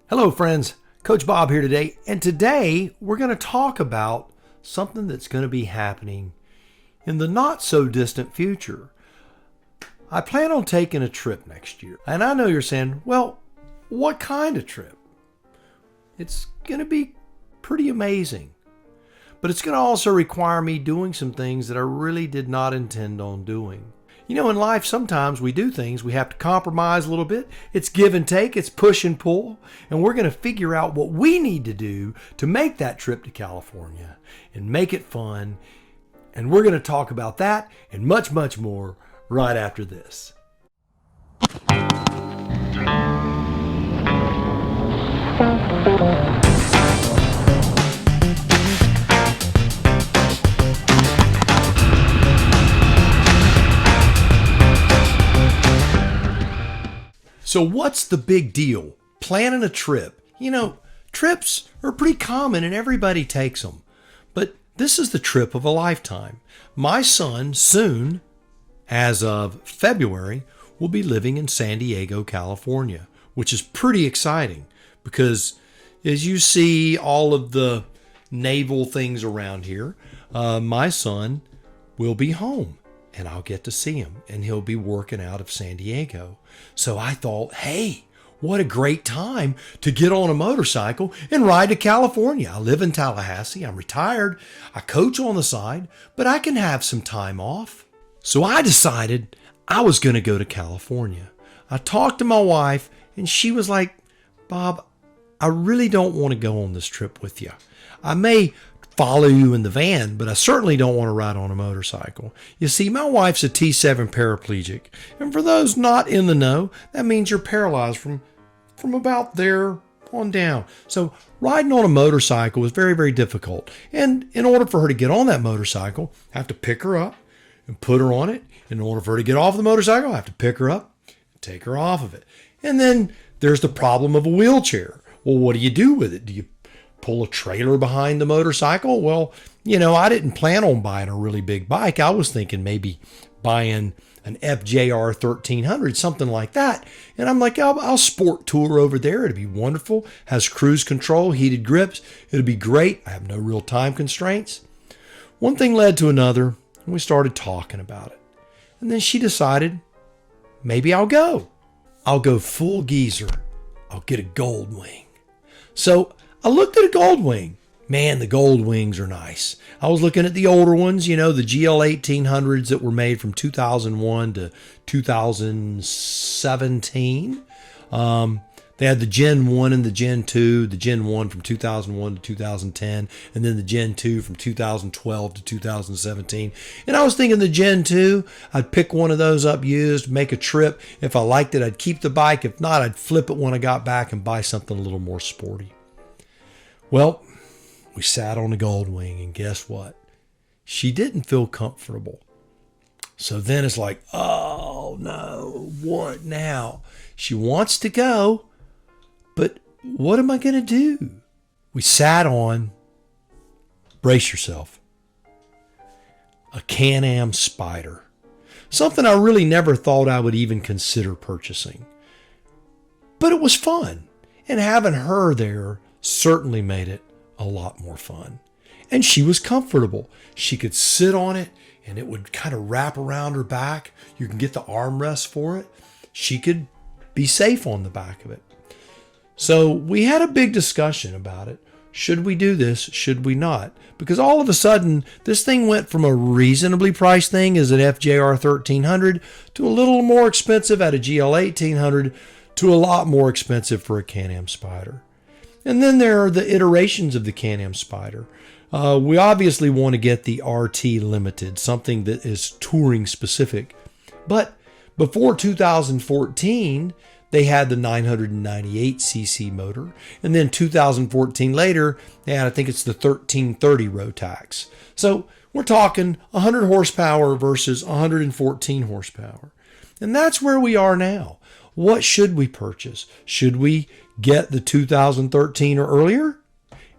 Hello friends, Coach Bob here today, and today we're going to talk about something that's going to be happening in the not so distant future. I plan on taking a trip next year, and I know you're saying, well, what kind of trip? It's going to be pretty amazing, but it's going to also require me doing some things that I really did not intend on doing. You know, in life, sometimes we do things, we have to compromise a little bit. It's give and take, it's push and pull. And we're going to figure out what we need to do to make that trip to California and make it fun. And we're going to talk about that and much, much more right after this. So what's the big deal? Planning a trip. You know, trips are pretty common and everybody takes them. But this is the trip of a lifetime. My son soon, as of February, will be living in San Diego, California, which is pretty exciting because as you see all of the naval things around here, my son will be home. And I'll get to see him, and he'll be working out of San Diego. So I thought, hey, what a great time to get on a motorcycle and ride to California. I live in Tallahassee. I'm retired. I coach on the side, but I can have some time off. So I decided I was going to go to California. I talked to my wife, and she was like, Bob, I really don't want to go on this trip with you. I may follow you in the van, but I certainly don't want to ride on a motorcycle. You see, my wife's a T7 paraplegic, and for those not in the know, that means you're paralyzed from about there on down. So riding on a motorcycle is very, very difficult. And in order for her to get on that motorcycle, I have to pick her up and put her on it. In order for her to get off the motorcycle, I have to pick her up and take her off of it. And then there's the problem of a wheelchair. Well, what do you do with it? Do you pull a trailer behind the motorcycle? Well, you know, I didn't plan on buying a really big bike. I was thinking maybe buying an FJR 1300, something like that. And I'm like, I'll sport tour over there. It'd be wonderful. Has cruise control, heated grips. It'd be great. I have no real time constraints. One thing led to another, and we started talking about it. And then she decided, maybe I'll go. I'll go full geezer. I'll get a gold wing. So I looked at a gold wing. Man, the gold wings are nice. I was looking at the older ones, you know, the GL 1800s that were made from 2001 to 2017. They had the Gen 1 and the Gen 2, the Gen 1 from 2001 to 2010, and then the Gen 2 from 2012 to 2017. And I was thinking the Gen 2, I'd pick one of those up used, make a trip. If I liked it, I'd keep the bike. If not, I'd flip it when I got back and buy something a little more sporty. Well, we sat on the gold wing, and guess what? She didn't feel comfortable. So then it's like, oh no, what now? She wants to go, but what am I going to do? We sat on, brace yourself, a CanAm Spyder. Something I really never thought I would even consider purchasing. But it was fun, and having her there certainly made it a lot more fun. And she was comfortable. She could sit on it and it would kind of wrap around her back. You can get the armrest for it. She could be safe on the back of it. So we had a big discussion about it. Should we do this? Should we not? Because all of a sudden, this thing went from a reasonably priced thing as an FJR 1300 to a little more expensive at a GL 1800 to a lot more expensive for a CanAm Spyder. And then there are the iterations of the CanAm Spyder. We obviously want to get the RT Limited, something that is touring specific. But before 2014, they had the 998cc motor. And then 2014 later, they had, I think it's the 1330 Rotax. So we're talking 100 horsepower versus 114 horsepower. And that's where we are now. What should we purchase? Should we get the 2013 or earlier?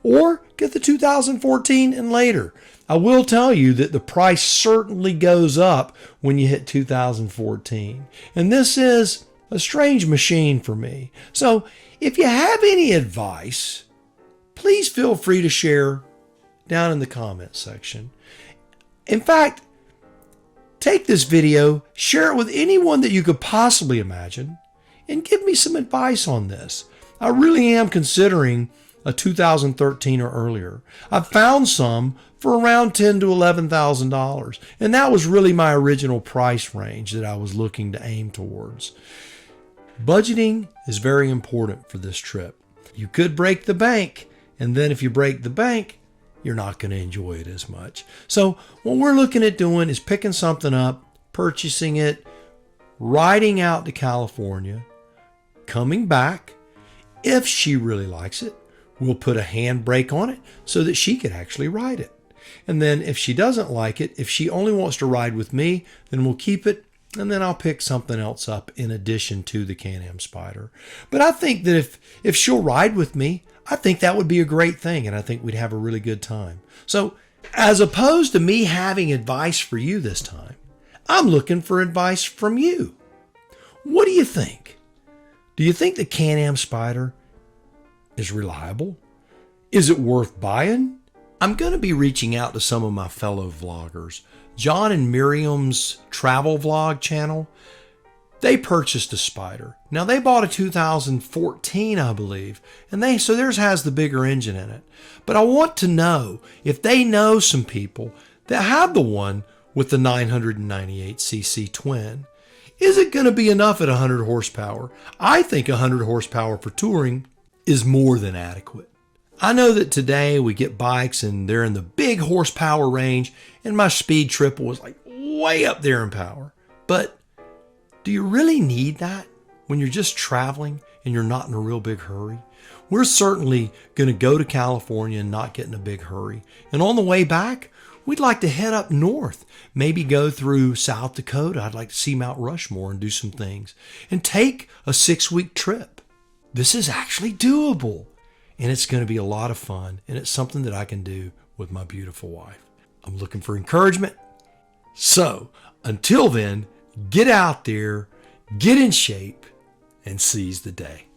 Or get the 2014 and later? I will tell you that the price certainly goes up when you hit 2014. And this is a strange machine for me. So If you have any advice, please feel free to share down in the comments section. In fact, take this video, share it with anyone that you could possibly imagine, and give me some advice on this. I really am considering a 2013 or earlier. I found some for around $10,000 to $11,000, and that was really my original price range that I was looking to aim towards. Budgeting is very important for this trip. You could break the bank, and then if you break the bank, you're not going to enjoy it as much. So what we're looking at doing is picking something up, purchasing it, riding out to California, coming back. If she really likes it, we'll put a handbrake on it so that she could actually ride it. And then if she doesn't like it, if she only wants to ride with me, then we'll keep it, and then I'll pick something else up in addition to the CanAm Spyder. But I think that if she'll ride with me, I think that would be a great thing, and I think we'd have a really good time. So as opposed to me having advice for you this time, I'm looking for advice from you. What do you think? Do you think the CanAm Spyder is reliable? Is it worth buying? I'm going to be reaching out to some of my fellow vloggers. John and Miriam's travel vlog channel, they purchased a Spyder. Now they bought a 2014, I believe, and so theirs has the bigger engine in it. But I want to know if they know some people that have the one with the 998cc twin. Is it going to be enough at 100 horsepower? I think 100 horsepower for touring is more than adequate. I know that today we get bikes and they're in the big horsepower range, and my Speed Triple was like way up there in power. But do you really need that when you're just traveling and you're not in a real big hurry? We're certainly going to go to California and not get in a big hurry. And on the way back, we'd like to head up north, maybe go through South Dakota. I'd like to see Mount Rushmore and do some things and take a 6-week trip. This is actually doable, and it's going to be a lot of fun, and it's something that I can do with my beautiful wife. I'm looking for encouragement. So until then, get out there, get in shape, and seize the day.